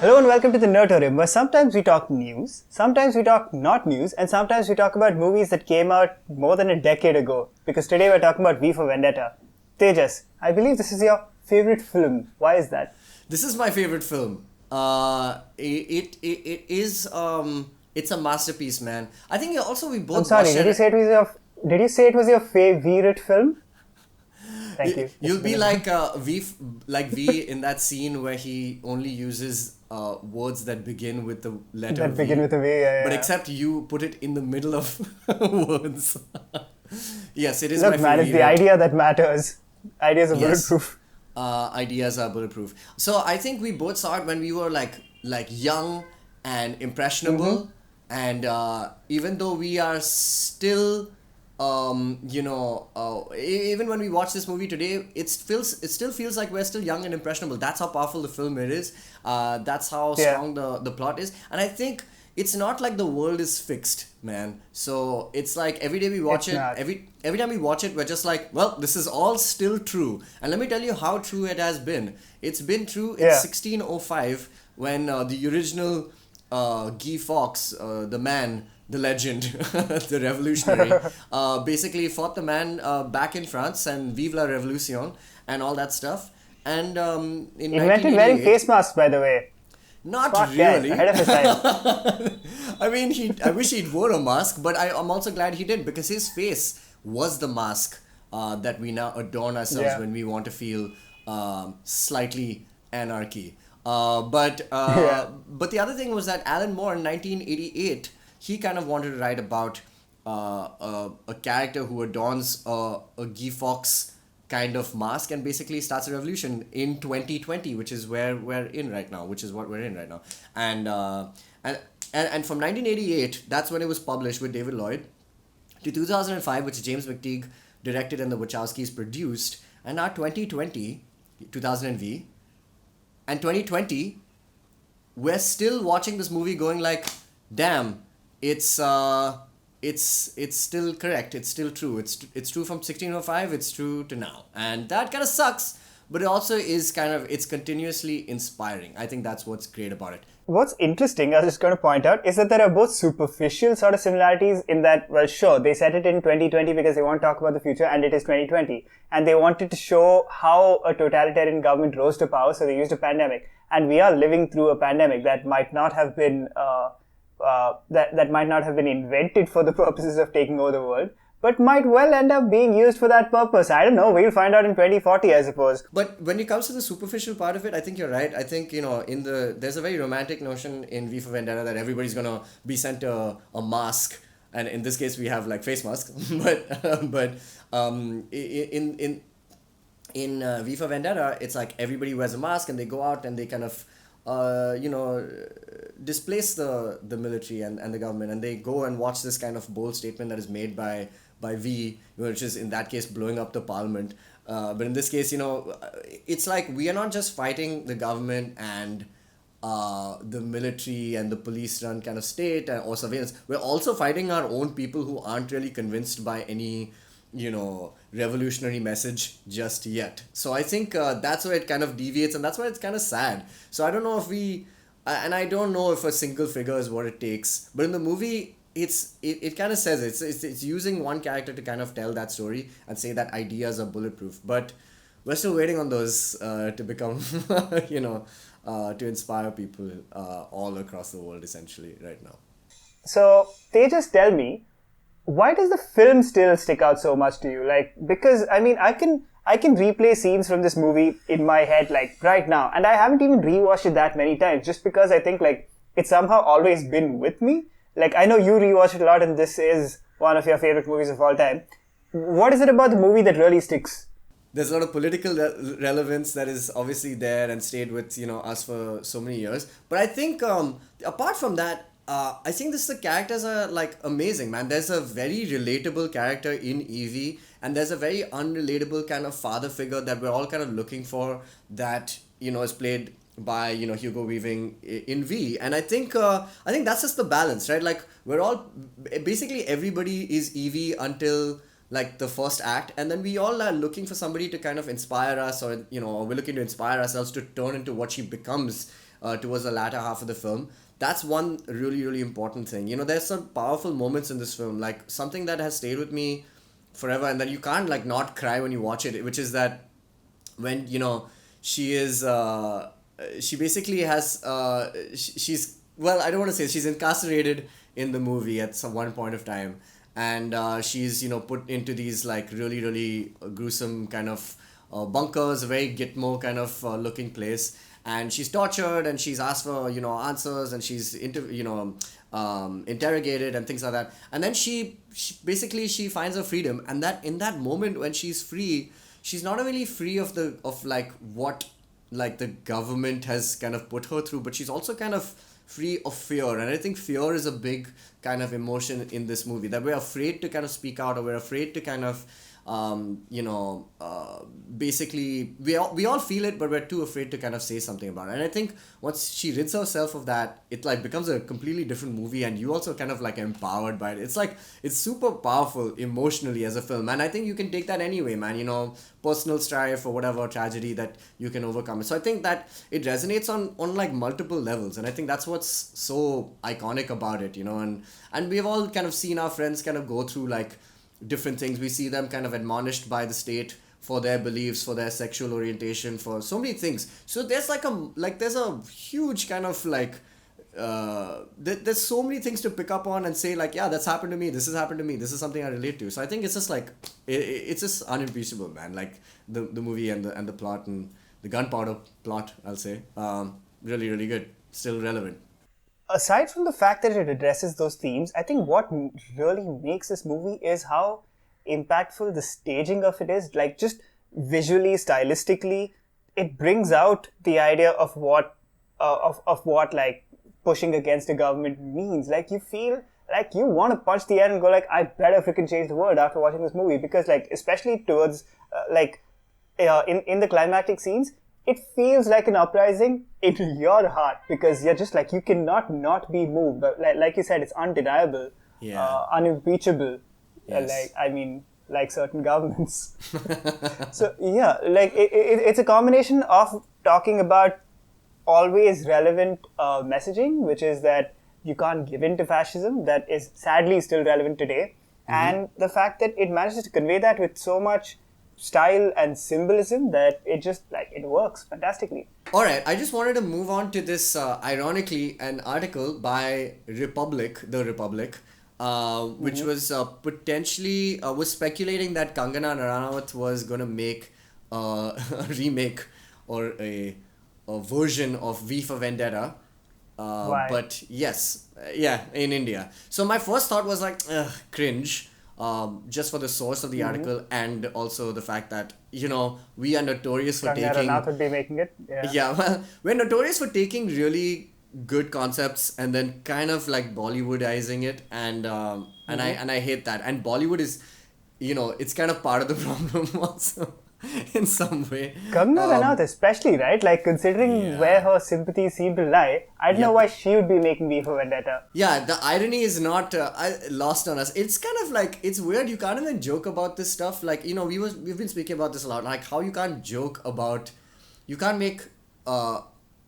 Hello and welcome to the Nerditorium, where sometimes we talk news, sometimes we talk not news, and sometimes we talk about movies that came out more than a decade ago. Because today we're talking about V for Vendetta. Tejas, I believe this is your favorite film. Why is that? This is my favorite film. It is it's a masterpiece, man. I think also we both. I'm sorry. Did you say it was your favorite film? Thank you. You'll be like V in that scene where he only uses words that begin with the letter That V. begin with a V, yeah. But except you put it in the middle of words. Yes, it is Look, my man, favorite. it's the idea that matters. Ideas are Yes. bulletproof. Ideas are bulletproof. So I think we both saw it when we were like young and impressionable, and even though we are still, even when we watch this movie today, it still feels like we're still young and impressionable. That's how powerful the film it is. That's how strong the plot is, and I think it's not like the world is fixed, man. So it's like every day we watch It's it, not. every time we watch it, we're just like, well, this is all still true. And let me tell you how true it has been. It's been true in 1605 when the original Guy Fawkes, the man, the legend, the revolutionary, basically fought the man back in France and Vive la Révolution and all that stuff. And in Invented wearing 1988 face masks, by the way. not Smart guy, really. ahead of his time. I mean, I wish he'd wore a mask, but I'm also glad he did because his face was the mask that we now adorn ourselves when we want to feel slightly anarchy. But the other thing was that Alan Moore in 1988, he kind of wanted to write about a character who adorns a Guy Fawkes kind of mask and basically starts a revolution in 2020, which is where we're in right now, which is what we're in right now. And from 1988, that's when it was published with David Lloyd, to 2005, which James McTeague directed and the Wachowskis produced, and now 2020, 2000 V, and 2020, we're still watching this movie going like, damn, it's still correct. It's still true. It's true from 1605. It's true to now, and that kind of sucks. But it also is it's continuously inspiring. I think that's what's great about it. What's interesting, I was just going to point out, is that there are both superficial sort of similarities in that, well, sure, they set it in 2020 because they want to talk about the future, and it is 2020. And they wanted to show how a totalitarian government rose to power, so they used a pandemic. And we are living through a pandemic that might not have been that might not have been invented for the purposes of taking over the world, but might well end up being used for that purpose. I don't know. We'll find out in 2040, I suppose. But when it comes to the superficial part of it, I think you're right. I think, there's a very romantic notion in V for Vendetta that everybody's going to be sent a mask. And in this case, we have like face masks. but in V for Vendetta, it's like everybody wears a mask and they go out and they kind of, displace the military and the government, and they go and watch this kind of bold statement that is made by V, which is in that case blowing up the parliament. But in this case, it's like we are not just fighting the government and the military and the police run kind of state or surveillance. We're also fighting our own people who aren't really convinced by any revolutionary message just yet. So I think that's where it kind of deviates, and that's why it's kind of sad. So I don't know if and I don't know if a single figure is what it takes, but in the movie it kind of says it's using one character to kind of tell that story and say that ideas are bulletproof, but we're still waiting on those to become to inspire people all across the world essentially right now. So they just tell me, why does the film still stick out so much to you? Like, because I mean, I can replay scenes from this movie in my head like right now, and I haven't even rewatched it that many times just because I think like it's somehow always been with me. Like, I know you rewatch it a lot and this is one of your favorite movies of all time. What is it about the movie that really sticks? There's a lot of political relevance that is obviously there and stayed with us for so many years. But I think apart from that, I think the characters are like amazing, man. There's a very relatable character in Evie, and there's a very unrelatable kind of father figure that we're all kind of looking for that is played by Hugo Weaving in V. And I think that's just the balance, right? Like, we're all basically, everybody is Evie until like the first act, and then we all are looking for somebody to kind of inspire us, or we're looking to inspire ourselves to turn into what she becomes towards the latter half of the film. That's one really, really important thing. You know, there's some powerful moments in this film, like something that has stayed with me forever, and that you can't like not cry when you watch it, which is that when, you know, she is she basically has she's, well, I don't want to say, she's incarcerated in the movie at some one point of time, and she's, you know, put into these like really, really gruesome kind of bunkers, a very Gitmo kind of looking place, and she's tortured, and she's asked for, you know, answers, and she's interrogated and things like that, and then she basically she finds her freedom, and that in that moment when she's free, she's not only free of like what like the government has kind of put her through, but she's also kind of free of fear. And I think fear is a big kind of emotion in this movie, that we're afraid to kind of speak out, or we're afraid to kind of basically we all feel it, but we're too afraid to kind of say something about it. And I think once she rids herself of that, it like becomes a completely different movie, and you also kind of like empowered by it. It's like, it's super powerful emotionally as a film, and I think you can take that anyway, man. You know, personal strife or whatever tragedy that you can overcome. So I think that it resonates on like multiple levels, and I think that's what's so iconic about it, you know. And we've all kind of seen our friends kind of go through like different things. We see them kind of admonished by the state for their beliefs, for their sexual orientation, for so many things. So there's there's a huge kind of like there's so many things to pick up on and say like, yeah, that's happened to me, this has happened to me, this is something I relate to. So I think it's just like it's just unimpeachable, man. Like the movie and the plot, and the gunpowder plot, I'll say, really, really good, still relevant. Aside from the fact that it addresses those themes, I think what really makes this movie is how impactful the staging of it is. Like, just visually, stylistically, it brings out the idea of what like pushing against the government means. Like, you feel like you want to punch the air and go like, I better freaking change the world after watching this movie, because like, especially towards in the climactic scenes, it feels like an uprising in your heart, because you're just like, you cannot not be moved. But like you said, it's undeniable, unimpeachable. Yes. Like certain governments. So yeah, like it's a combination of talking about always relevant messaging, which is that you can't give in to fascism, that is sadly still relevant today, and the fact that it manages to convey that with so much style and symbolism that it just like, it works fantastically. All right, I just wanted to move on to this, ironically, an article by The Republic, which was potentially was speculating that Kangana Ranaut was going to make a remake or a version of V for Vendetta. But yes, in India. So my first thought was like, cringe. Just for the source of the article, and also the fact that, you know, we are notorious for taking... Ranaut would be making it. Yeah, well, we're notorious for taking really good concepts and then kind of like Bollywoodizing it, and I hate that. And Bollywood is, you know, it's kind of part of the problem also. In some way. Kangana Ranaut especially, right? Like, considering where her sympathies seem to lie, I don't know why she would be making V for Vendetta. Yeah, the irony is not lost on us. It's kind of like, it's weird, you can't even joke about this stuff. Like, you know, we've been speaking about this a lot, like how you can't joke about, you can't make,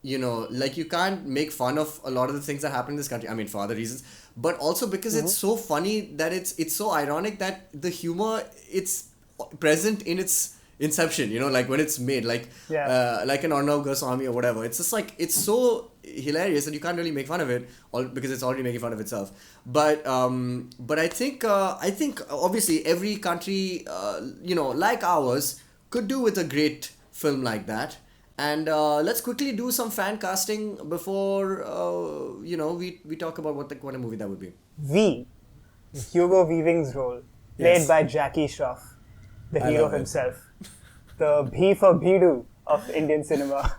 you know, like you can't make fun of a lot of the things that happen in this country. I mean, for other reasons, but also because it's so funny that it's so ironic that the humor, it's present in its inception, you know, like when it's made, like like an Arnav Goswami or whatever. It's just like, it's so hilarious that you can't really make fun of it, because it's already making fun of itself. But I think obviously every country, you know, like ours, could do with a great film like that. And let's quickly do some fan casting before you know, we talk about what a movie that would be. V, Hugo Weaving's role, played by Jackie Shroff, the hero himself. The B for Bhidu of Indian cinema.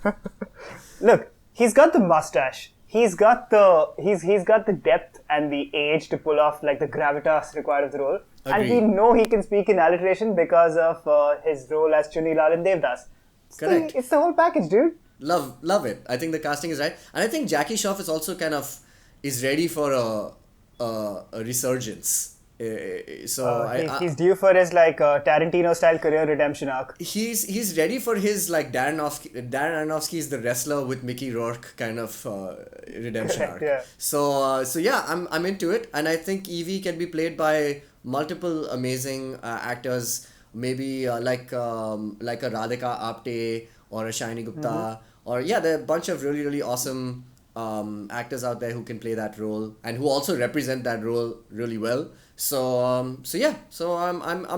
Look, he's got the mustache. He's got the depth and the age to pull off like the gravitas required of the role. Agreed. And we know he can speak in alliteration because of his role as Chunilal in Devdas. Correct. It's the whole package, dude. Love it. I think the casting is right, and I think Jackie Shroff is also kind of is ready for a resurgence. He's due for his like Tarantino style career redemption arc. He's ready for his like Darren Aronofsky is the wrestler with Mickey Rourke kind of redemption arc. Yeah. So yeah, I'm into it, and I think Evie can be played by multiple amazing actors. Maybe like a Radhika Apte or a Shiny Gupta, or there are a bunch of really awesome actors out there who can play that role and who also represent that role really well. So I'm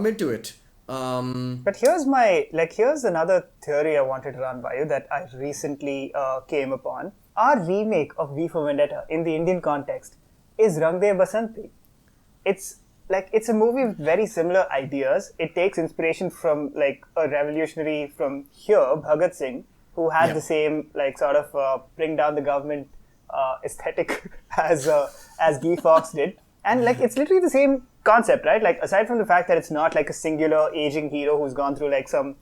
into it. But here's another theory I wanted to run by you that I recently came upon. Our remake of V for Vendetta in the Indian context is Rang De Basanti. It's a movie with very similar ideas. It takes inspiration from like a revolutionary from here, Bhagat Singh, who had the same like sort of bring down the government aesthetic as Guy Fawkes did. And like it's literally the same concept, right? Like aside from the fact that it's not like a singular aging hero who's gone through like some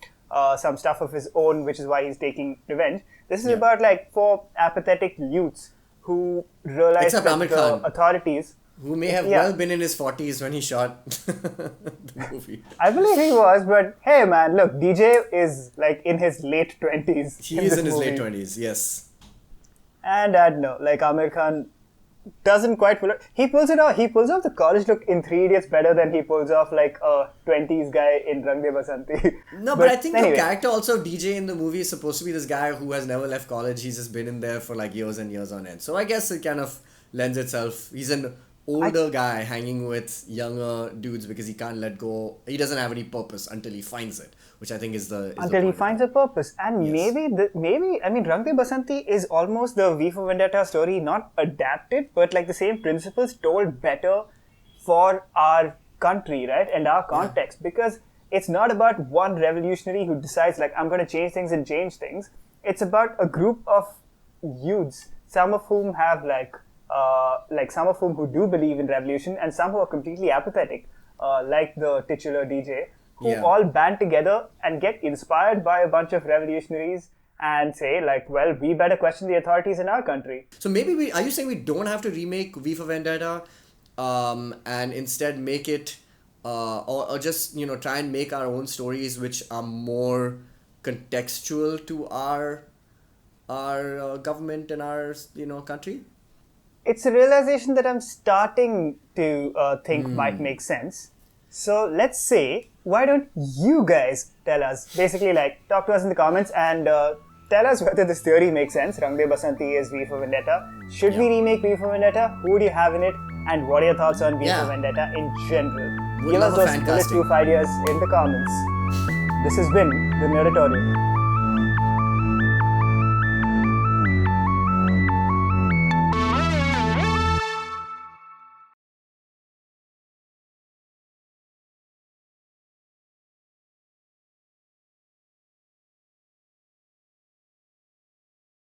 stuff of his own, which is why he's taking revenge. This is about like 4 apathetic youths who realize that the authorities, who may have well been in his 40s when he shot the movie. I believe he was, but hey man, look, DJ is like in his late 20s. He is in his late 20s, yes. And I don't know, like Amir Khan doesn't quite pull it. He pulls it off. He pulls off the college look in 3 Idiots better than he pulls off like a 20s guy in Rang De Basanti. No, but I think the character also DJ in the movie is supposed to be this guy who has never left college. He's just been in there for like years and years on end. So I guess it kind of lends itself. He's an older guy hanging with younger dudes because he can't let go. He doesn't have any purpose until he finds it, which I think is the until he finds a purpose. And maybe I mean Rang De Basanti is almost the V for Vendetta story, not adapted, but like the same principles told better for our country, right, and our context, because it's not about one revolutionary who decides like I'm going to change things and change things. It's about a group of youths, some of whom have like some of whom who do believe in revolution and some who are completely apathetic, like the titular DJ, who all band together and get inspired by a bunch of revolutionaries and say like, well, we better question the authorities in our country. So maybe are you saying we don't have to remake V for Vendetta and instead make it or just try and make our own stories which are more contextual to our government and our country? It's a realization that I'm starting to think might make sense. So let's say, why don't you guys tell us, basically like talk to us in the comments and tell us whether this theory makes sense. Rang De Basanti is V for Vendetta. Should we remake V for Vendetta? Who do you have in it? And what are your thoughts on V for Vendetta in general? Give us those bulletproof ideas in the comments. This has been the Nerditorium.